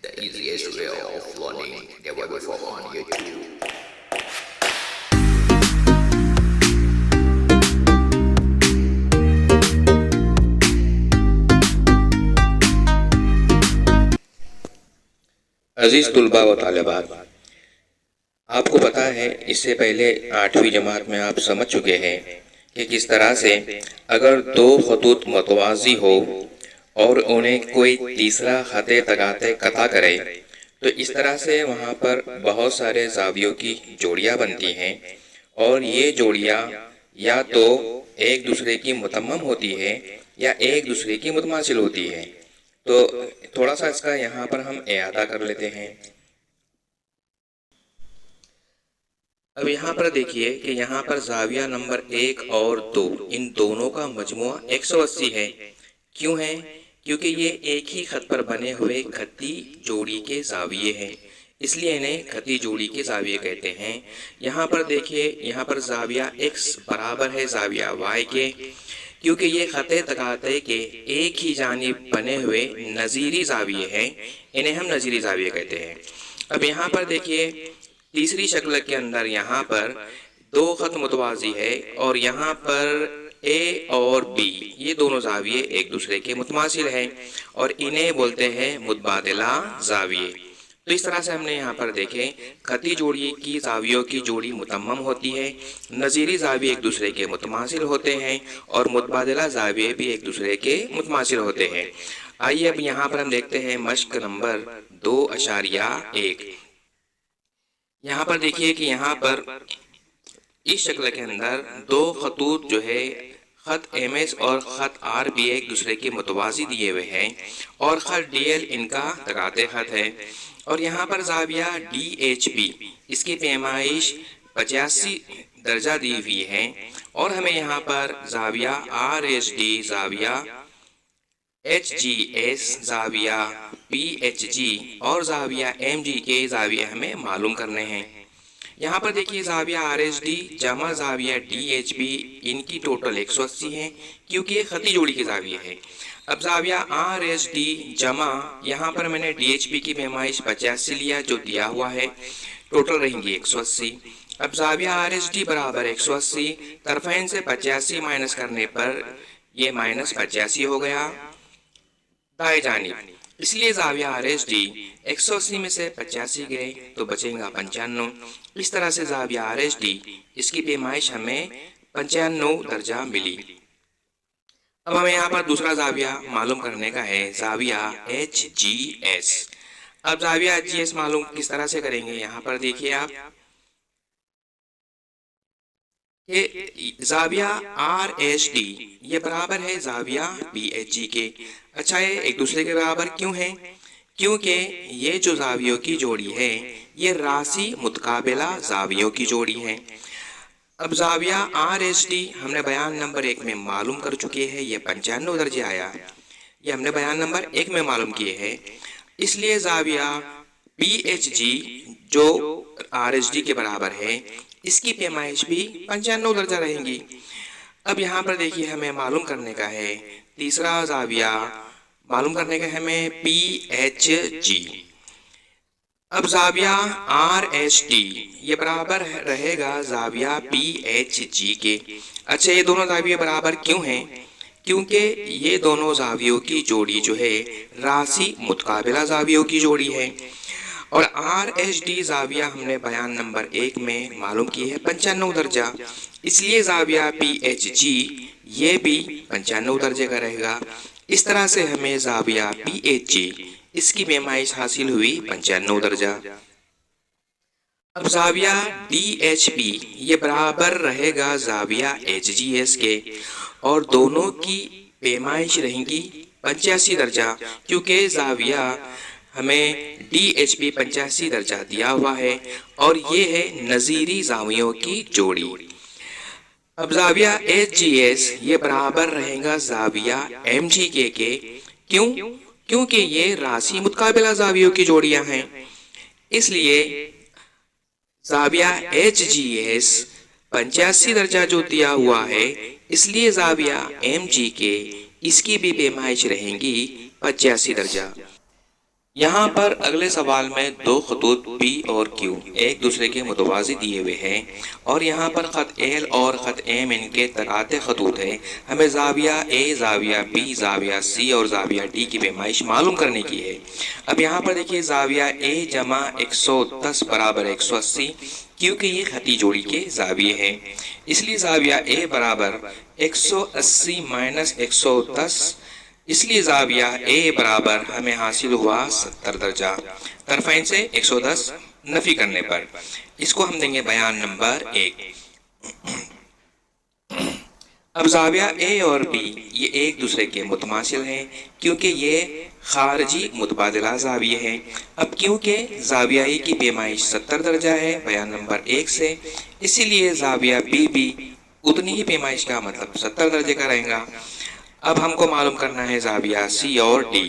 the easiest way of learning the web form on YouTube. عزیز طلباء و طالبات، آپ کو پتا ہے اس سے پہلے 8ویں جماعت میں آپ سمجھ چکے ہیں کہ کس طرح سے اگر دو خطوط متوازی ہو اور انہیں کوئی تیسرا خط تقاطع قطع کرے تو اس طرح سے وہاں پر بہت سارے زاویوں کی جوڑیاں بنتی ہیں، اور یہ جوڑیاں یا تو ایک دوسرے کی متمم ہوتی ہے یا ایک دوسرے کی متماثل ہوتی ہے۔ تو تھوڑا سا اس کا یہاں پر ہم اعادہ کر لیتے ہیں۔ اب یہاں پر دیکھیے کہ یہاں پر زاویہ نمبر 1 اور 2 ان دونوں کا مجموعہ 180 ہے۔ کیوں ہے؟ کیونکہ یہ ایک ہی خط پر بنے ہوئے خطی جوڑی کے زاویے ہیں، اس لیے انہیں خطی جوڑی کے زاویے کہتے ہیں۔ یہاں پر دیکھیے، یہاں پر زاویہ x برابر ہے زاویہ y کے، کیونکہ یہ خط تقاطع کے ایک ہی جانب بنے ہوئے نظیری زاویے ہیں، انہیں ہم نظیری زاویے کہتے ہیں۔ اب یہاں پر دیکھیے تیسری شکل کے اندر یہاں پر دو خط متوازی ہے اور یہاں پر A اور B یہ دونوں زاویے ایک دوسرے کے متماثل ہیں اور انہیں بولتے ہیں متبادلہ زاویے۔ تو اس طرح سے ہم نے یہاں پر دیکھیں خطی جوڑی کی زاویوں کی جوڑی متمم ہوتی ہے، نظیری زاویے ایک دوسرے کے متماثل ہوتے ہیں اور متبادلہ زاویے بھی ایک دوسرے کے متماثل ہوتے ہیں۔ آئیے اب یہاں پر ہم دیکھتے ہیں مشق نمبر 2.1۔ یہاں پر دیکھیے کہ یہاں پر اس شکل کے اندر دو خطوط جو ہے خط MS اور خط RB ایک دوسرے کے متوازی دیے ہوئے ہیں اور خط DL ان کا تقاطع خط ہے، اور یہاں پر زاویہ DHB اس کی پیمائش 85 درجہ دی ہوئی ہے، اور ہمیں یہاں پر زاویہ RHD، زاویہ HGS، زاویہ PHG اور زاویہ MG کے زاویے ہمیں معلوم کرنے ہیں۔ یہاں پر دیکھیے زاویہ RHD جمع زاویہ DHB ان کی ٹوٹل 180 ہیں کیونکہ یہ خطی جوڑی کے زاویے ہیں۔ اب زاویہ RHD جمع یہاں پر میں نے DHB کی پیمائش 85 لیا جو دیا ہوا ہے، ٹوٹل رہیں گی 180۔ اب زاویہ RHD برابر 180، طرفین سے 85 مائنس کرنے پر یہ -85 ہو گیا دائیں جانب، اس لیے زاویہ RHD 180 میں سے 85 گئے تو بچیں گا 95۔ اس طرح سے زاویہ RHD اس کی پیمائش ہمیں 95 درجہ ملی۔ اب ہمیں یہاں پر دوسرا زاویہ معلوم کرنے کا ہے، زاویہ HGS۔ اب زاویہ HGS معلوم کس طرح سے کریں گے؟ یہاں پر دیکھیے آپ کہ زاویہ RHD یہ برابر ہے زاویہ BHG کے۔ اچھا یہ ایک دوسرے کے برابر کیوں ہے؟ کیونکہ یہ جو زاویوں کی جوڑی ہے یہ راسی متقابلہ زاویوں کی جوڑی ہے۔ اب زاویہ RHD ہم نے بیان نمبر 1 میں معلوم کر چکے ہیں، یہ 95 درجے آیا، یہ ہم نے بیان نمبر 1 میں معلوم کیے ہیں، اس لیے زاویہ BHG جو RHD کے برابر ہے اس کی پیمائش بھی 95 درجہ رہیں گی۔ اب یہاں پر دیکھیے ہمیں معلوم کرنے کا ہے تیسرا زاویہ معلوم کرنے کا ہے ہمیں PHG۔ اب زاویہ RHD یہ برابر رہے گا زاویہ PHG کے۔ اچھا یہ دونوں زاویے برابر کیوں ہیں؟ کیونکہ یہ دونوں زاویوں کی جوڑی جو ہے راسی متقابلہ زاویوں کی جوڑی ہے، اور RHD زاویہ ہم نے بیان نمبر 1 میں معلوم کی ہے 95 درجہ، اس لیے زاویہ PHG یہ بھی 95 درجے کا رہے گا۔ اس طرح سے ہمیں زاویہ PHG اس کی پیمائش حاصل ہوئی 95 درجہ۔ اب زاویہ DHB یہ برابر رہے گا زاویہ HGS کے، اور دونوں کی پیمائش رہیں گی 85 درجہ، کیونکہ زاویہ ہمیں DHB 85 درجہ دیا ہوا ہے اور یہ ہے نظیری زاویوں کی جوڑی۔ اب زاویہ HGS یہ برابر رہے گا زاویہ MG کے۔ کیوں؟ کیونکہ یہ راسی متقابلہ زاویوں کی جوڑیاں ہیں، اس لیے زاویہ HGS 85 درجہ جو دیا ہوا ہے، اس لیے زاویہ MG کے اس کی بھی پیمائش رہیں گی 85 درجہ۔ یہاں پر اگلے سوال میں دو خطوط P اور Q ایک دوسرے کے متوازی دیے ہوئے ہیں اور یہاں پر خط L اور خط M ان کے تقاطع خطوط ہیں. ہمیں زاویہ A، زاویہ B، زاویہ C اور زاویہ D کی پیمائش معلوم کرنے کی ہے. اب یہاں پر دیکھیے زاویہ A جمع 110 برابر 180 کیونکہ یہ خطی جوڑی کے زاویے ہیں، اس لیے زاویہ A برابر 180 مائنس 110، اس لیے زاویہ A برابر ہمیں حاصل ہوا 70 درجہ. طرفین سے 110 نفی کرنے پر اس کو ہم دیں گے بیان نمبر 1. اب زاویہ A اور B یہ ایک دوسرے کے متماثل ہیں کیونکہ یہ خارجی متبادلہ زاویے ہیں. اب کیونکہ زاویہ A کی پیمائش 70 درجہ ہے بیان نمبر 1 سے، اسی لیے زاویہ B بھی اتنی ہی پیمائش کا مطلب 70 درجے کا رہے گا. اب ہم کو معلوم کرنا ہے زاویہ C اور D.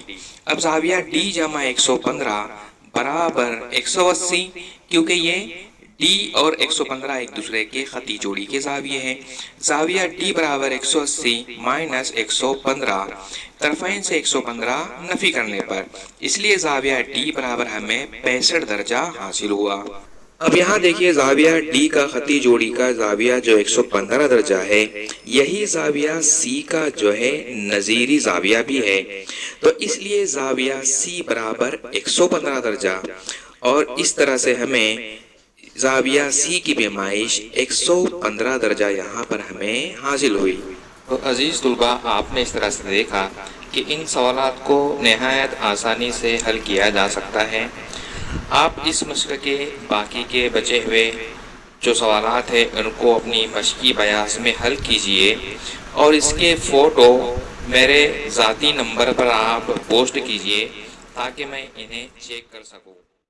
اب زاویہ D جمع 115 برابر 180 کیونکہ یہ D اور 115 ایک دوسرے کے خطی جوڑی کے زاویے ہیں. زاویہ D برابر 180 مائنس 115 طرفین سے 115 نفی کرنے پر اس لیے زاویہ D برابر ہمیں 65 درجہ حاصل ہوا. اب یہاں دیکھیے زاویہ D کا خطی جوڑی کا زاویہ جو 115 درجہ ہے یہی زاویہ C کا جو ہے نظیری زاویہ بھی ہے، تو اس لیے زاویہ C برابر 115 درجہ اور اس طرح سے ہمیں زاویہ C کی پیمائش 115 درجہ یہاں پر ہمیں حاصل ہوئی. تو عزیز طلباء، آپ نے اس طرح سے دیکھا کہ ان سوالات کو نہایت آسانی سے حل کیا جا سکتا ہے. آپ اس مشق کے باقی کے بچے ہوئے جو سوالات ہیں ان کو اپنی مشقی بیاس میں حل کیجئے اور اس کے فوٹو میرے ذاتی نمبر پر آپ پوسٹ کیجئے تاکہ میں انہیں چیک کر سکوں.